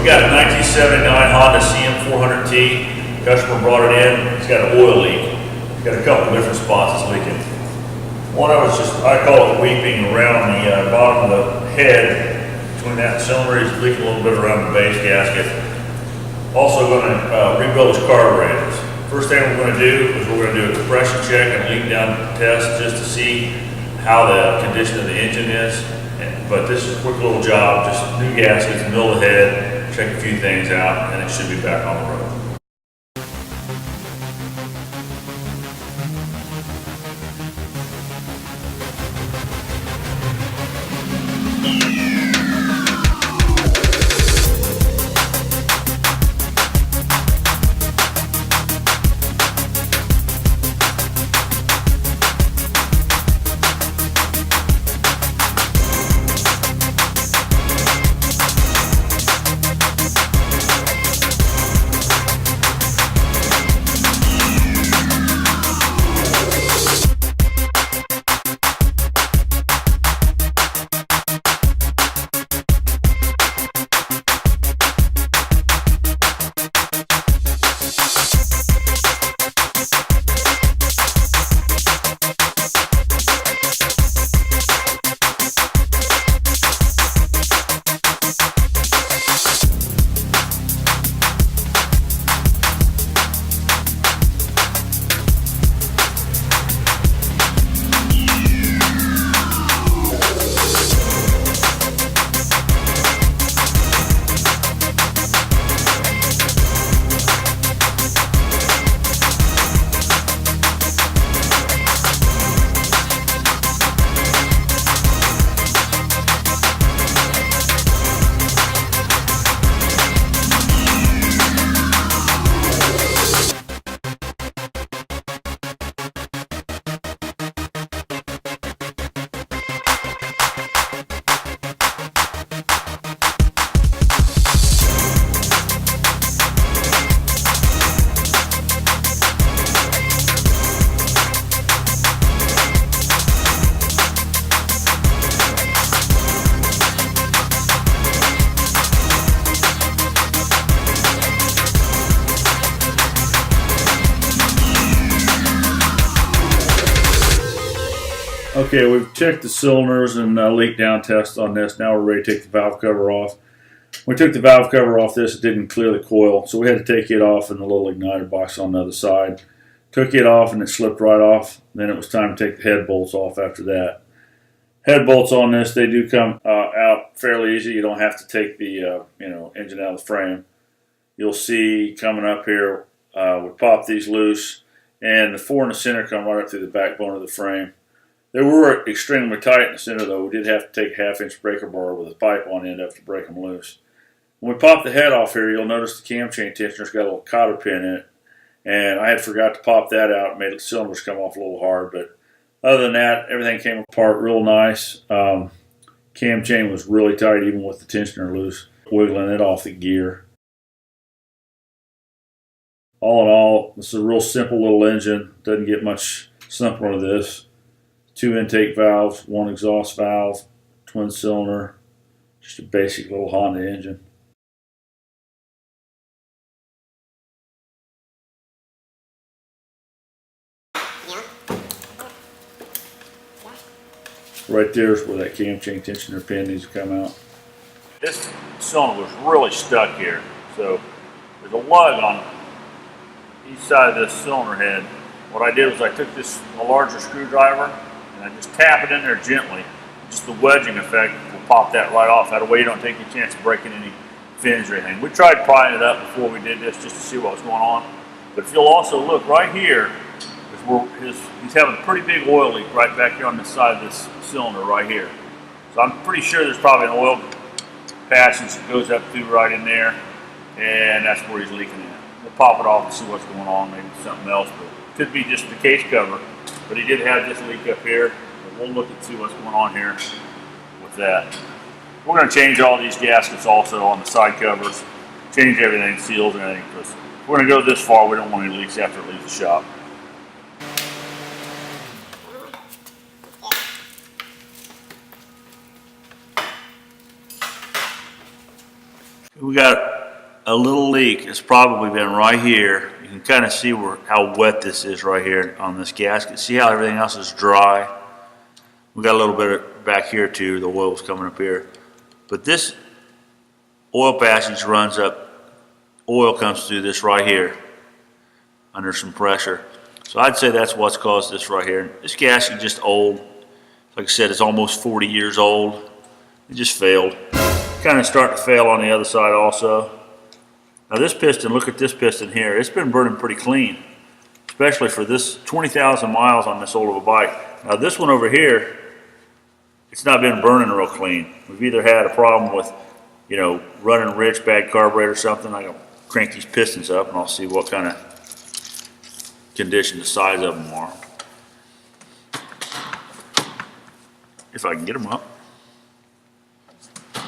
We got a 1979 Honda CM400T. Customer brought it in. It's got an oil leak. It's got a couple different spots it's leaking. One of it's just, I call it weeping around the bottom of the head. Between that cylinder, it's leaking a little bit around the base gasket. Also going to rebuild his carburetors. First thing we're going to do is we're going to do a compression check and leak down test just to see how the condition of the engine is. But this is a quick little job, just new gaskets, middle of the head, check a few things out, and it should be back on the road. Okay, we've checked the cylinders and leak down test on this. Now we're ready to take the valve cover off. When we took the valve cover off this, it didn't clear the coil, so we had to take it off in the little igniter box on the other side. Took it off and it slipped right off. Then it was time to take the head bolts off after that. Head bolts on this, they do come out fairly easy. You don't have to take the engine out of the frame. You'll see coming up here, we pop these loose, and the four in the center come right up through the backbone of the frame. They were extremely tight in the center, though. We did have to take a 1/2-inch breaker bar with a pipe on the end of it to break them loose. When we pop the head off here, you'll notice the cam chain tensioner's got a little cotter pin in it, and I had forgot to pop that out. It made the cylinders come off a little hard, but other than that, everything came apart real nice. Cam chain was really tight, even with the tensioner loose, wiggling it off the gear. All in all, this is a real simple little engine. Doesn't get much simpler than this. 2 intake valves, 1 exhaust valve, twin cylinder, just a basic little Honda engine. Right there is where that cam chain tensioner pin needs to come out. This cylinder was really stuck here, so there's a lug on each side of this cylinder head. What I did was I took a larger screwdriver and I just tap it in there gently. Just the wedging effect will pop that right off. That way you don't take a chance of breaking any fins or anything. We tried prying it up before we did this just to see what was going on. But if you'll also look right here, is where he's having a pretty big oil leak right back here on this side of this cylinder right here. So I'm pretty sure there's probably an oil passage that goes up through right in there, and that's where he's leaking in. We'll pop it off and see what's going on, maybe something else, but it could be just the case cover. But he did have this leak up here. But we'll look and see what's going on here with that. We're going to change all these gaskets also on the side covers, change everything, seals and everything, because we're going to go this far. We don't want any leaks after it leaves the shop. We got a little leak. It's probably been right here. You can kind of see how wet this is right here on this gasket. See how everything else is dry? We got a little bit of back here too. The oil's coming up here. But this oil passage runs up. Oil comes through this right here under some pressure. So I'd say that's what's caused this right here. This gasket is just old. Like I said, it's almost 40 years old. It just failed. Kind of starting to fail on the other side also. Now this piston, look at this piston here. It's been burning pretty clean, especially for this 20,000 miles on this old of a bike. Now this one over here, it's not been burning real clean. We've either had a problem with, you know, running rich, bad carburetor or something. I'm gonna crank these pistons up and I'll see what kind of condition the size of them are. If I can get them up. There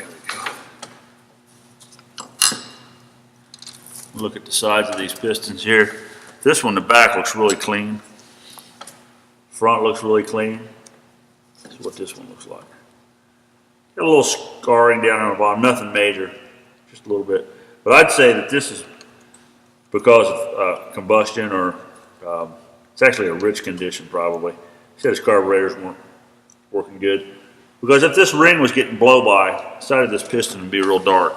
we go. Look at the size of these pistons here. This one, the back looks really clean. Front looks really clean. This is what this one looks like. Got a little scarring down on the bottom, nothing major, just a little bit. But I'd say that this is because of combustion, or it's actually a rich condition probably. He said his carburetors weren't working good. Because if this ring was getting blow by, the side of this piston would be real dark.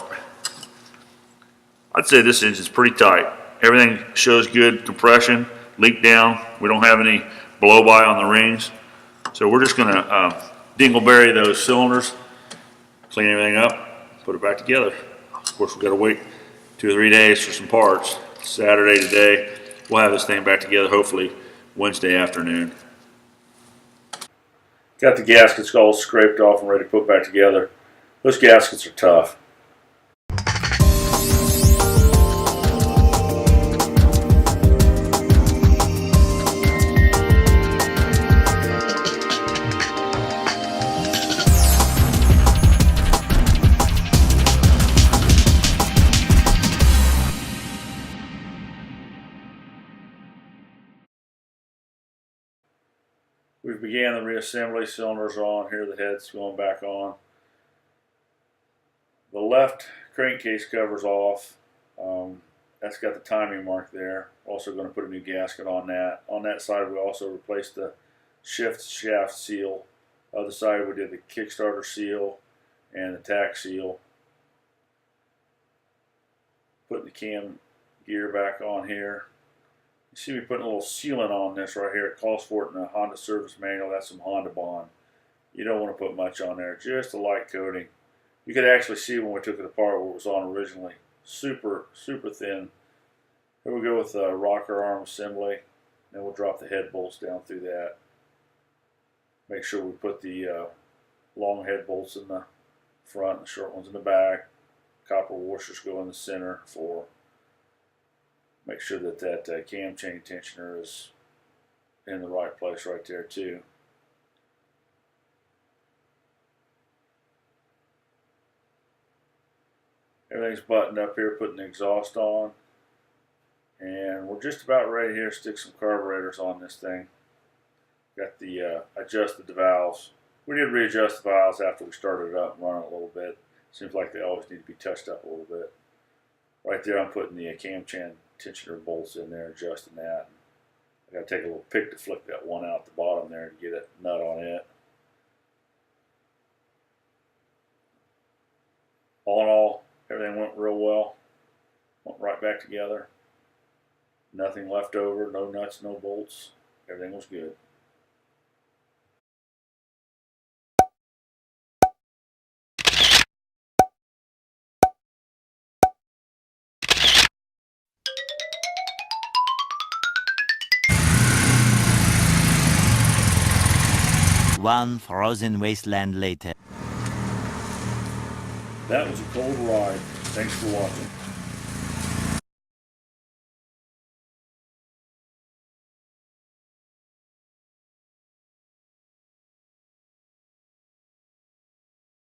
I'd say this engine's pretty tight. Everything shows good compression, leak down. We don't have any blow by on the rings. So we're just gonna dingleberry those cylinders, clean everything up, put it back together. Of course, we've got to wait 2 or 3 days for some parts. Saturday today, we'll have this thing back together hopefully Wednesday afternoon. Got the gaskets all scraped off and ready to put back together. Those gaskets are tough. We began the reassembly. Cylinders on here, the head's going back on. The left crankcase cover's off. That's got the timing mark there. Also going to put a new gasket on that. On that side we also replaced the shift shaft seal. Other side we did the Kickstarter seal and the tack seal. Putting the cam gear back on here. You see me putting a little sealant on this right here. It calls for it in the Honda service manual. That's some Honda Bond. You don't want to put much on there, just a light coating. You could actually see when we took it apart what it was on originally. Super, super thin. Here we go with the rocker arm assembly. Then we'll drop the head bolts down through that. Make sure we put the long head bolts in the front and the short ones in the back. Copper washers go in the center for. Make sure that that cam chain tensioner is in the right place right there too. Everything's buttoned up here, putting the exhaust on. And we're just about ready here to stick some carburetors on this thing. Got the adjusted the valves. We did readjust the valves after we started it up and run it a little bit. Seems like they always need to be touched up a little bit. Right there I'm putting the cam chain tensioner bolts in there, adjusting that. I got to take a little pick to flick that one out the bottom there to get a nut on it. All in all, everything went real well. Went right back together. Nothing left over, no nuts, no bolts. Everything was good. One Frozen Wasteland Later. That was a cold ride. Thanks for watching.